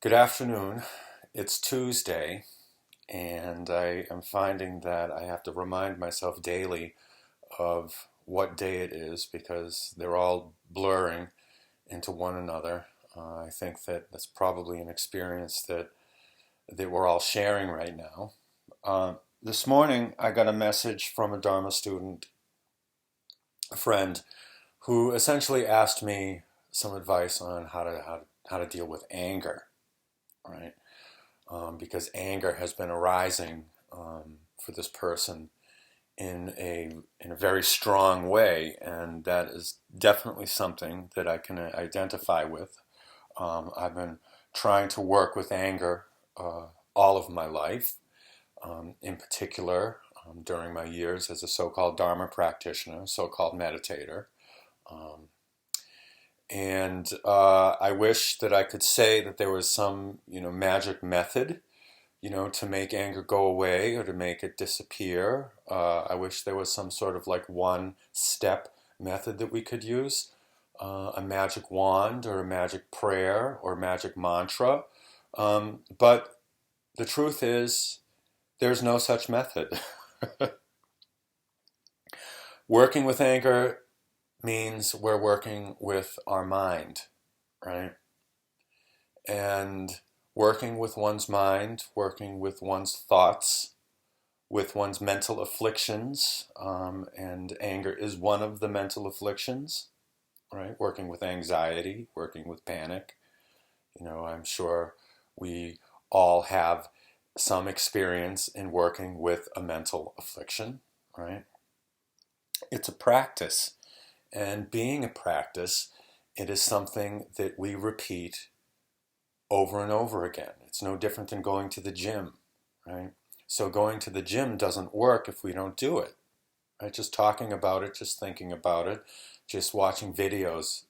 Good afternoon. It's Tuesday, and I am finding that I have to remind myself daily of what day it is because they're all blurring into one another. I think that that's probably an experience that we're all sharing right now. This morning, I got a message from a Dharma student, a friend, who essentially asked me some advice on how to deal with anger, right? Because anger has been arising for this person in a very strong way, and that is definitely something that I can identify with. I've been trying to work with anger all of my life, in particular during my years as a so-called Dharma practitioner, so-called meditator. Um, and I wish that I could say that there was some, magic method, to make anger go away or to make it disappear. I wish there was some sort of like one step method that we could use, a magic wand or a magic prayer or magic mantra. But the truth is, there's no such method. Working with anger means we're working with our mind, right? And working with one's mind, working with one's thoughts, with one's mental afflictions, and anger is one of the mental afflictions, right? Working with anxiety, working with panic. I'm sure we all have some experience in working with a mental affliction, right? It's a practice, and being a practice, it is something that we repeat over and over again. It's no different than going to the gym, right? So going to the gym doesn't work if we don't do it, right? Just talking about it, just thinking about it, just watching videos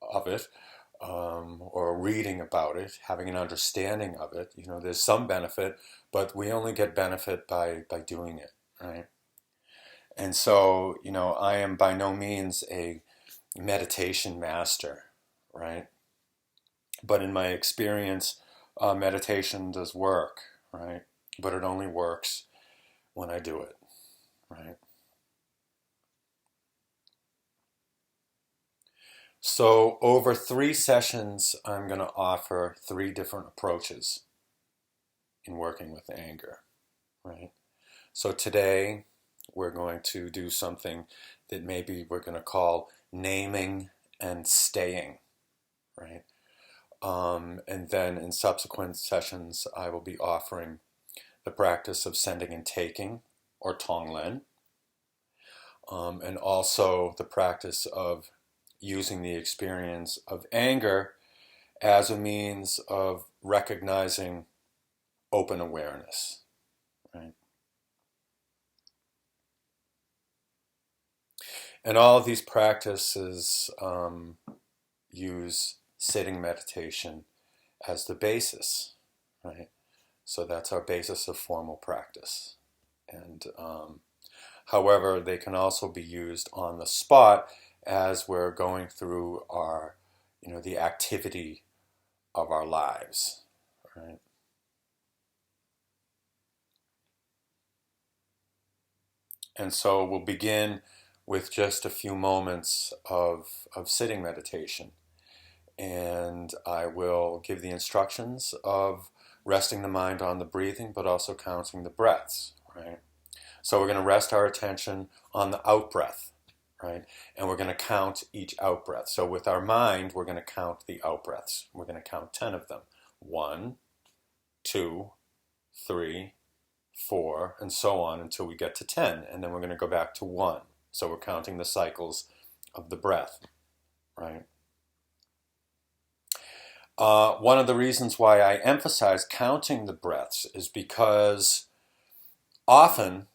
of it, or reading about it, having an understanding of it. There's some benefit, but we only get benefit by doing it, right? And so, I am by no means a meditation master, right? But in my experience, meditation does work, right? But it only works when I do it, right? So over 3 sessions, I'm going to offer 3 different approaches in working with anger, right? So today, we're going to do something that maybe we're going to call naming and staying, right? And then in subsequent sessions, I will be offering the practice of sending and taking, or Tonglen, and also the practice of using the experience of anger as a means of recognizing open awareness, right? And all of these practices use sitting meditation as the basis, right? So that's our basis of formal practice. And however, they can also be used on the spot as we're going through our, the activity of our lives, right? And so we'll begin with just a few moments of sitting meditation. And I will give the instructions of resting the mind on the breathing, but also counting the breaths, right? So we're going to rest our attention on the out breath, right? And we're going to count each out breath. So with our mind, we're going to count the out breaths. We're going to count 10 of them. 1, 2, 3, 4, and so on until we get to 10. And then we're going to go back to 1. So we're counting the cycles of the breath, right? One of the reasons why I emphasize counting the breaths is because often,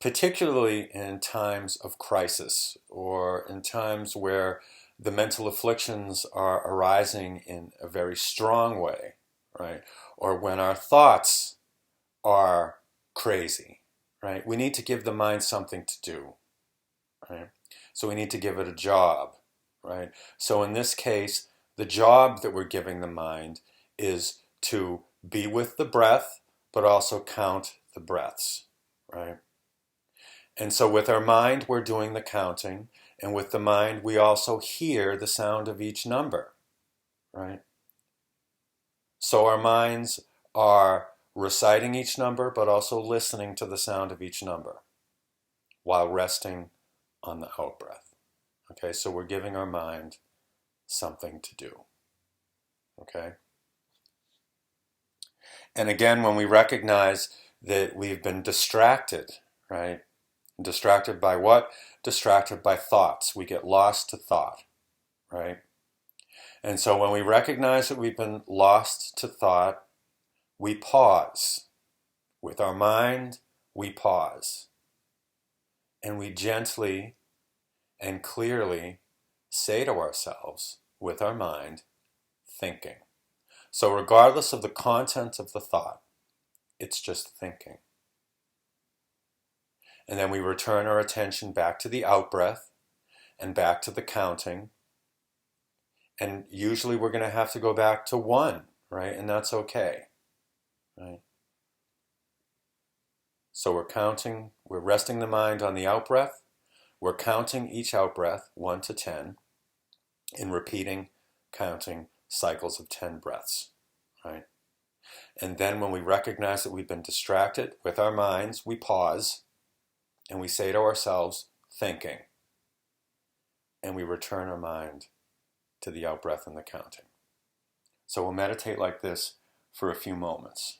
particularly in times of crisis or in times where the mental afflictions are arising in a very strong way, right? Or when our thoughts are crazy, right? We need to give the mind something to do, right? So we need to give it a job, right? So in this case, the job that we're giving the mind is to be with the breath, but also count the breaths, right? And so with our mind, we're doing the counting, and with the mind, we also hear the sound of each number, right? So our minds are reciting each number, but also listening to the sound of each number while resting on the out breath. Okay, so we're giving our mind something to do. Okay? And again, when we recognize that we've been distracted, right? Distracted by what? Distracted by thoughts. We get lost to thought, right? And so when we recognize that we've been lost to thought, we pause. With our mind, we pause. And we gently and clearly say to ourselves, with our mind, thinking. So regardless of the content of the thought, it's just thinking. And then we return our attention back to the out breath and back to the counting. And usually we're going to have to go back to 1, right? And that's okay, right? So we're counting, we're resting the mind on the out breath. We're counting each out breath, 1 to 10, and repeating counting cycles of 10 breaths, right? And then when we recognize that we've been distracted with our minds, we pause and we say to ourselves, thinking. And we return our mind to the out breath and the counting. So we'll meditate like this for a few moments.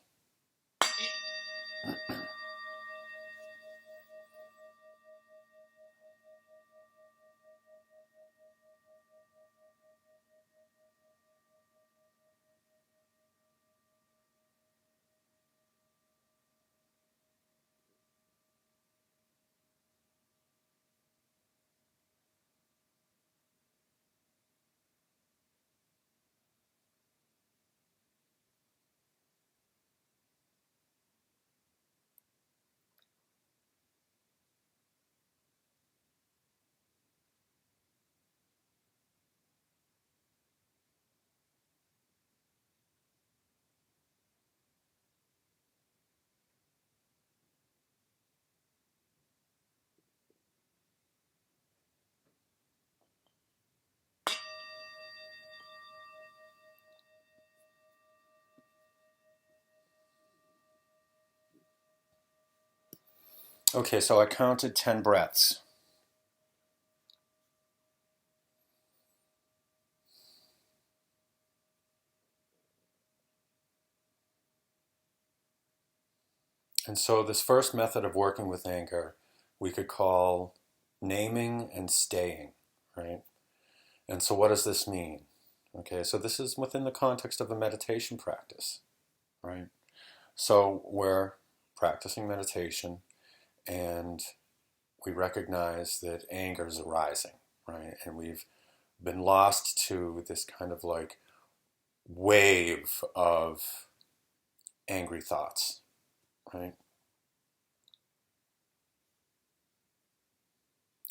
Okay, so I counted 10 breaths. And so this first method of working with anger, we could call naming and staying, right? And so what does this mean? Okay, so this is within the context of a meditation practice, right? So we're practicing meditation and we recognize that anger is arising, right? And we've been lost to this kind of like wave of angry thoughts, right?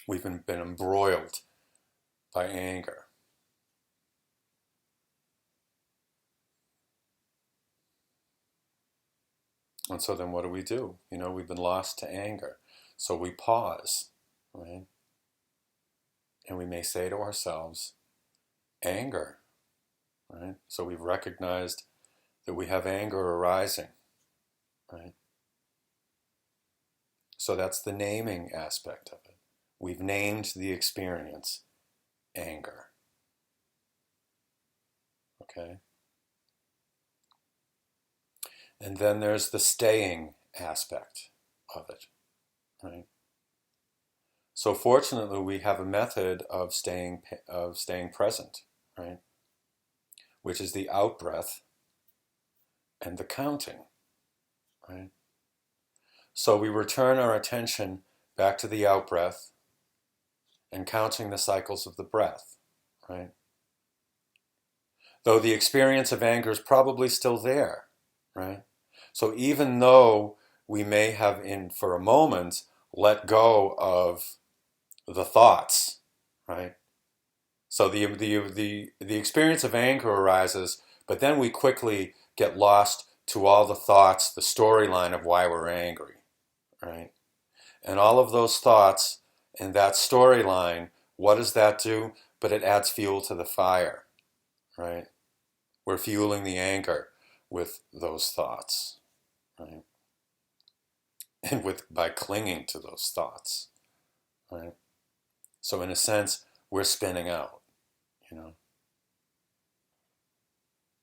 We've been embroiled by anger. And so then what do? We've been lost to anger. So we pause, right? And we may say to ourselves, anger, right? So we've recognized that we have anger arising, right? So that's the naming aspect of it. We've named the experience, anger, okay? And then there's the staying aspect of it, right? So fortunately, we have a method of staying present, right? Which is the out breath and the counting, right? So we return our attention back to the out breath and counting the cycles of the breath, right? Though the experience of anger is probably still there, right? So even though we may have, for a moment, let go of the thoughts, right? So the experience of anger arises, But then we quickly get lost to all the thoughts, the storyline of why we're angry, right? And all of those thoughts and that storyline, what does that do? But it adds fuel to the fire, right? We're fueling the anger with those thoughts, right? And by clinging to those thoughts, right? So in a sense, we're spinning out, you know.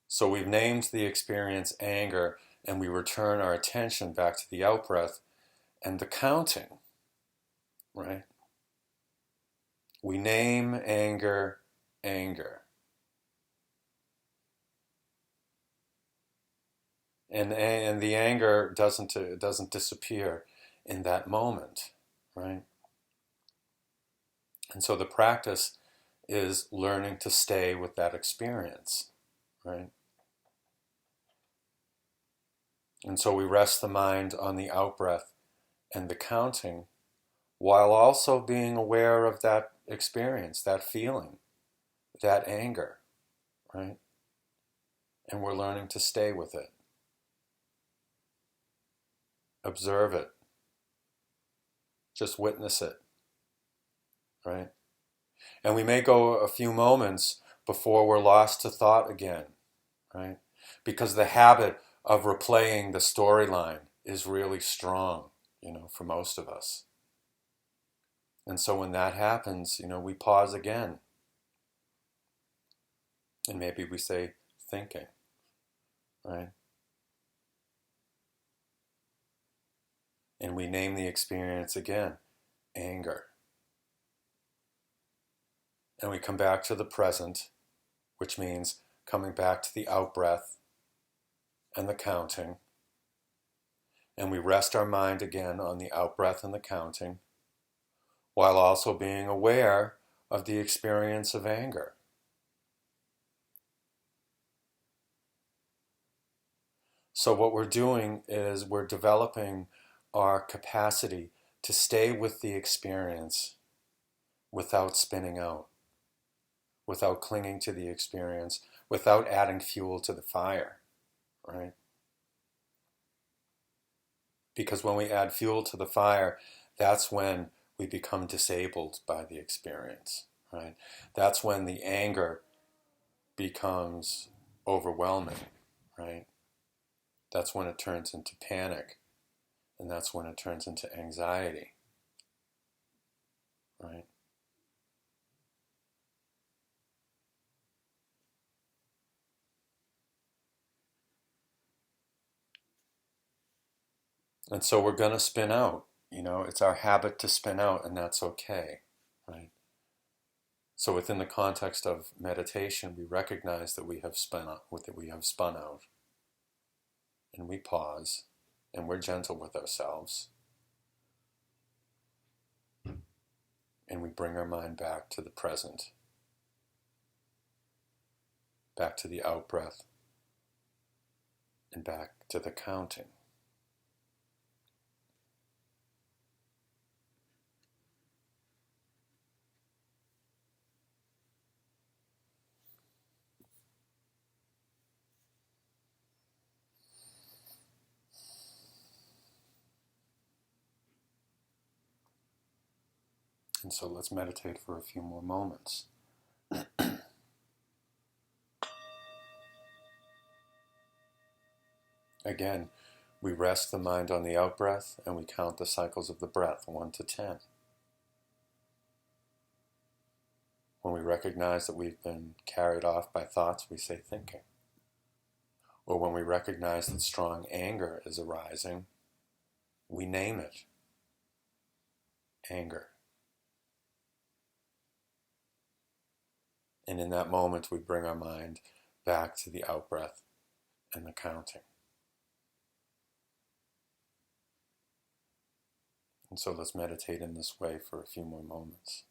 So we've named the experience anger, and we return our attention back to the out-breath and the counting, right? We name anger, anger. And the anger doesn't disappear in that moment, right? And so the practice is learning to stay with that experience, right? And so we rest the mind on the out-breath and the counting, while also being aware of that experience, that feeling, that anger, right? And we're learning to stay with it, observe it, just witness it, right? And we may go a few moments before we're lost to thought again, right? Because the habit of replaying the storyline is really strong, you know, for most of us. And so when that happens, you know, we pause again. And maybe we say, thinking, right? And we name the experience again, anger. And we come back to the present, which means coming back to the out-breath and the counting. And we rest our mind again on the out-breath and the counting, while also being aware of the experience of anger. So what we're doing is we're developing our capacity to stay with the experience without spinning out, without clinging to the experience, without adding fuel to the fire, right? Because when we add fuel to the fire, that's when we become disabled by the experience, right? That's when the anger becomes overwhelming, right? That's when it turns into panic, and that's when it turns into anxiety, right? And so we're going to spin out, you know, it's our habit to spin out, and that's okay, right? So within the context of meditation, we recognize that we have spun out, and we pause, and we're gentle with ourselves, and we bring our mind back to the present, back to the out-breath, and back to the counting. And so let's meditate for a few more moments. Again, we rest the mind on the out-breath and we count the cycles of the breath, 1 to 10. When we recognize that we've been carried off by thoughts, we say thinking. Or when we recognize that strong anger is arising, we name it, anger. And in that moment, we bring our mind back to the out-breath and the counting. And so let's meditate in this way for a few more moments.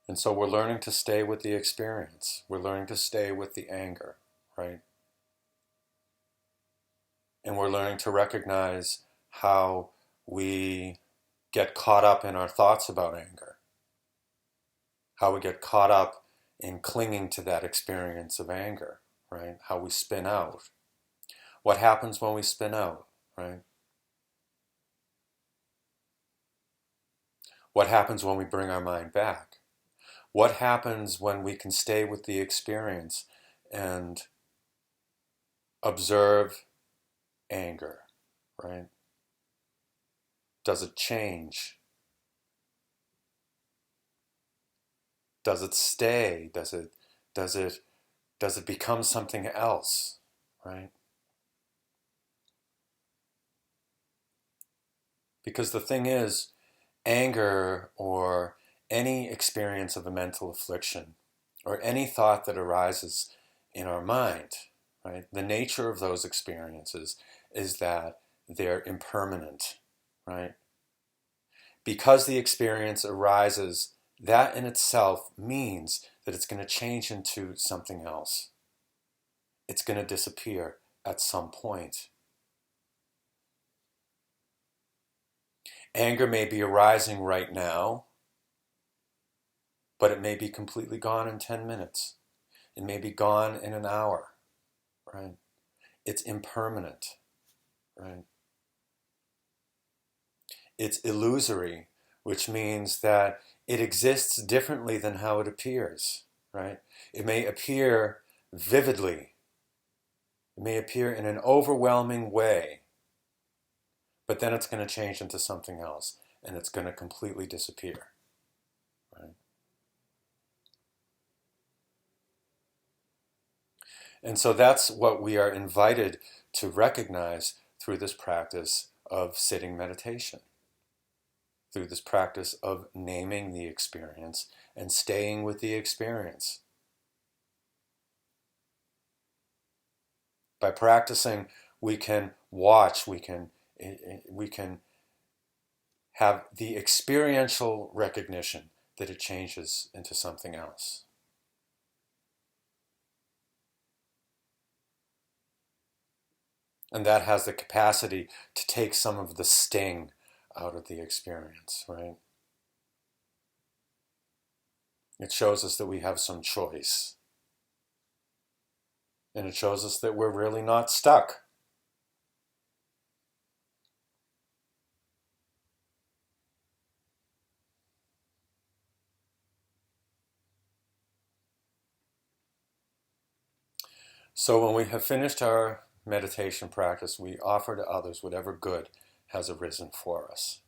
And so we're learning to stay with the experience. We're learning to stay with the anger, right? And we're learning to recognize how we get caught up in our thoughts about anger, how we get caught up in clinging to that experience of anger, right? How we spin out. What happens when we spin out, right? What happens when we bring our mind back? What happens when we can stay with the experience and observe anger, right? Does it change? Does it stay? Does it become something else, right? Because the thing is, anger or any experience of a mental affliction or any thought that arises in our mind, right? The nature of those experiences is that they're impermanent, right? Because the experience arises, that in itself means that it's going to change into something else. It's going to disappear at some point. Anger may be arising right now, but it may be completely gone in 10 minutes. It may be gone in an hour, right? It's impermanent, right? It's illusory, which means that it exists differently than how it appears, right? It may appear vividly. It may appear in an overwhelming way, but then it's going to change into something else, and it's going to completely disappear, right? And so that's what we are invited to recognize through this practice of sitting meditation, through this practice of naming the experience and staying with the experience. By practicing, we can watch, we can have the experiential recognition that it changes into something else. And that has the capacity to take some of the sting out of the experience, right? It shows us that we have some choice. And it shows us that we're really not stuck. So when we have finished our meditation practice, we offer to others whatever good has arisen for us.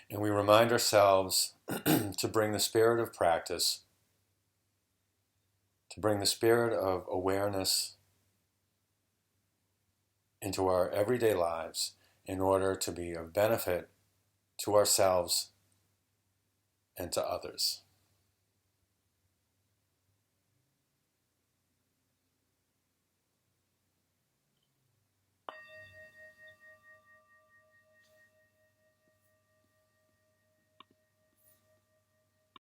And we remind ourselves to bring the spirit of practice, to bring the spirit of awareness into our everyday lives in order to be of benefit to ourselves and to others.